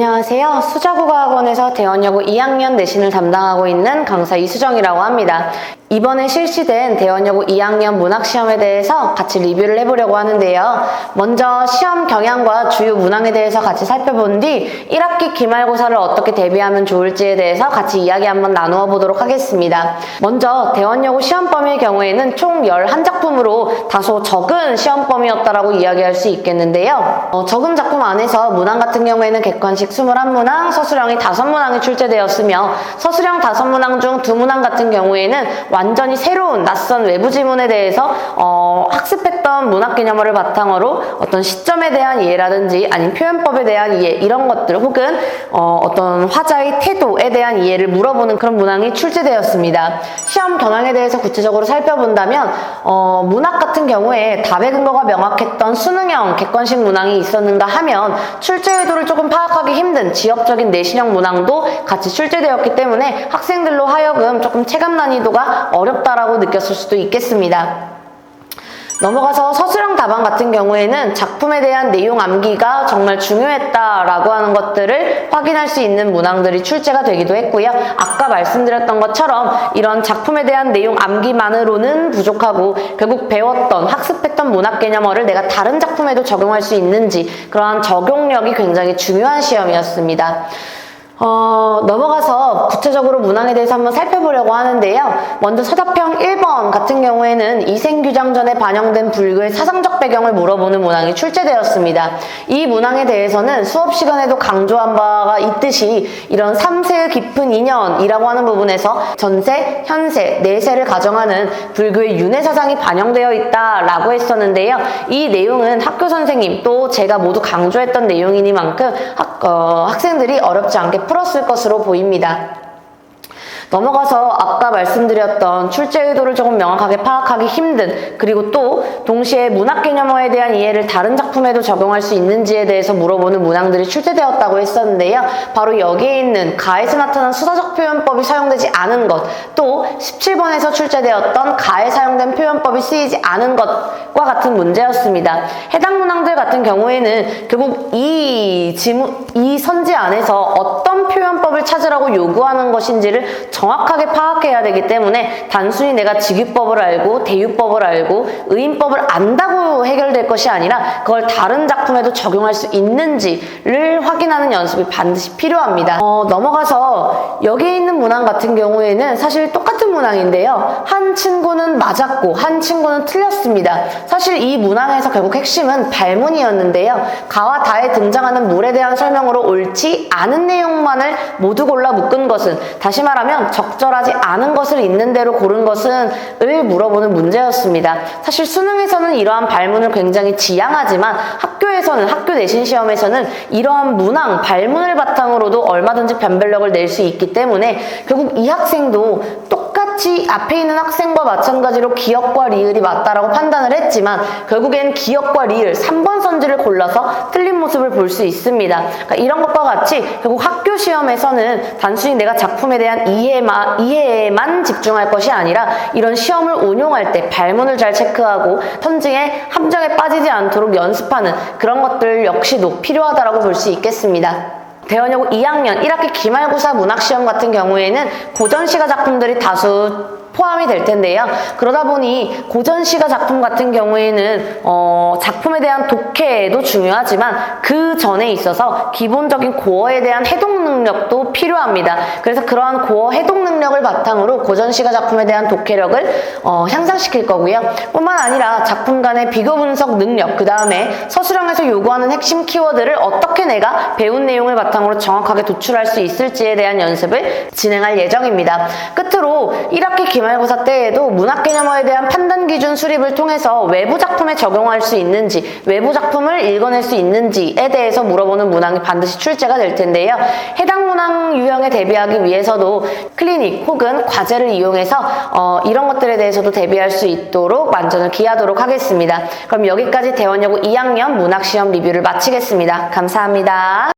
안녕하세요. 수자국어학원에서 대원여고 2학년 내신을 담당하고 있는 강사 이수정이라고 합니다. 이번에 실시된 대원여고 2학년 문학시험에 대해서 같이 리뷰를 해보려고 하는데요. 먼저 시험 경향과 주요 문항에 대해서 같이 살펴본 뒤 1학기 기말고사를 어떻게 대비하면 좋을지에 대해서 같이 이야기 한번 나누어 보도록 하겠습니다. 먼저 대원여고 시험 범위의 경우에는 총 11작품으로 다소 적은 시험 범위였다라고 이야기할 수 있겠는데요. 적은 작품 안에서 문항 같은 경우에는 객관식 21문항, 서술형이 5문항이 출제되었으며 서술형 5문항 중 2문항 같은 경우에는 완전히 새로운 낯선 외부 지문에 대해서 학습했던 문학 개념어를 바탕으로 어떤 시점에 대한 이해라든지 아니면 표현법에 대한 이해 이런 것들 혹은 어떤 화자의 태도에 대한 이해를 물어보는 그런 문항이 출제되었습니다. 시험 경향에 대해서 구체적으로 살펴본다면 문학 같은 경우에 답의 근거가 명확했던 수능형 객관식 문항이 있었는가 하면 출제 의도를 조금 파악하기 힘든 지역적인 내신형 문항도 같이 출제되었기 때문에 학생들로 하여금 조금 체감 난이도가 어렵다라고 느꼈을 수도 있겠습니다. 넘어가서 서술형 답안 같은 경우에는 작품에 대한 내용 암기가 정말 중요했다라고 하는 것들을 확인할 수 있는 문항들이 출제가 되기도 했고요. 아까 말씀드렸던 것처럼 이런 작품에 대한 내용 암기만으로는 부족하고 결국 배웠던, 학습했던 문학 개념어를 내가 다른 작품에도 적용할 수 있는지 그러한 적용력이 굉장히 중요한 시험이었습니다. 넘어가서 구체적으로 문항에 대해서 한번 살펴보려고 하는데요. 먼저 서답형 1번 같은 경우에는 이생규장전에 반영된 불교의 사상적 배경을 물어보는 문항이 출제되었습니다. 이 문항에 대해서는 수업 시간에도 강조한 바가 있듯이 이런 3세의 깊은 인연이라고 하는 부분에서 전세, 현세, 내세를 가정하는 불교의 윤회 사상이 반영되어 있다라고 했었는데요. 이 내용은 학교 선생님 또 제가 모두 강조했던 내용이니만큼 학생들이 어렵지 않게 풀었을 것으로 보입니다. 넘어가서 아까 말씀드렸던 출제 의도를 조금 명확하게 파악하기 힘든 그리고 또 동시에 문학 개념어에 대한 이해를 다른 작품에도 적용할 수 있는지에 대해서 물어보는 문항들이 출제되었다고 했었는데요. 바로 여기에 있는 가에서 나타난 수사적 표현법이 사용되지 않은 것, 또 17번에서 출제되었던 가에 사용된 표현법이 쓰이지 않은 것과 같은 문제였습니다. 해당 문항들 같은 경우에는 결국 이 선지 안에서 어떤 표현법을 찾으라고 요구하는 것인지를 정확하게 파악해야 되기 때문에 단순히 내가 직유법을 알고 대유법을 알고 의인법을 안다고 해결될 것이 아니라 그걸 다른 작품에도 적용할 수 있는지를 확인하는 연습이 반드시 필요합니다. 넘어가서 여기에 있는 문항 같은 경우에는 사실 똑같은 문항인데요. 한 친구는 맞았고 한 친구는 틀렸습니다. 사실 이 문항에서 결국 핵심은 발문이었는데요. 가와 다에 등장하는 물에 대한 설명으로 옳지 않은 내용만을 모두 골라 묶은 것은 다시 말하면 적절하지 않은 것을 있는 대로 고른 것은 을 물어보는 문제였습니다. 사실 수능에서는 이러한 발문을 굉장히 지양하지만 학교에서는 학교 내신 시험에서는 이러한 문항, 발문을 바탕으로도 얼마든지 변별력을 낼 수 있기 때문에 결국 이 학생도 똑같이 앞에 있는 학생과 마찬가지로 기역과 리을이 맞다라고 판단을 했지만 결국엔 기역과 리을 3번 선지를 골라서 틀린 모습을 볼 수 있습니다. 그러니까 이런 것과 같이 결국 학교 시험에서는 단순히 내가 작품에 대한 이해에만 집중할 것이 아니라 이런 시험을 운용할 때 발문을 잘 체크하고 선징의 함정에 빠지지 않도록 연습하는 그런 것들 역시도 필요하다고 볼 수 있겠습니다. 대원여고 2학년 1학기 기말고사 문학시험 같은 경우에는 고전시가 작품들이 다수 포함이 될 텐데요. 그러다 보니 고전시가 작품 같은 경우에는 작품에 대한 독해도 중요하지만 그 전에 있어서 기본적인 고어에 대한 해독 능력도 필요합니다. 그래서 그러한 고어 해독 능력을 바탕으로 고전시가 작품에 대한 독해력을 향상시킬 거고요. 뿐만 아니라 작품 간의 비교 분석 능력, 그 다음에 서술형에서 요구하는 핵심 키워드를 어떻게 내가 배운 내용을 바탕으로 정확하게 도출할 수 있을지에 대한 연습을 진행할 예정입니다. 끝으로 1학기 기말고사 때에도 문학 개념어에 대한 판단 기준 수립을 통해서 외부 작품에 적용할 수 있는지, 외부 작품을 읽어낼 수 있는지에 대해서 물어보는 문항이 반드시 출제가 될 텐데요. 해당 문항 유형에 대비하기 위해서도 클리닉 혹은 과제를 이용해서 이런 것들에 대해서도 대비할 수 있도록 만전을 기하도록 하겠습니다. 그럼 여기까지 대원여고 2학년 문학시험 리뷰를 마치겠습니다. 감사합니다.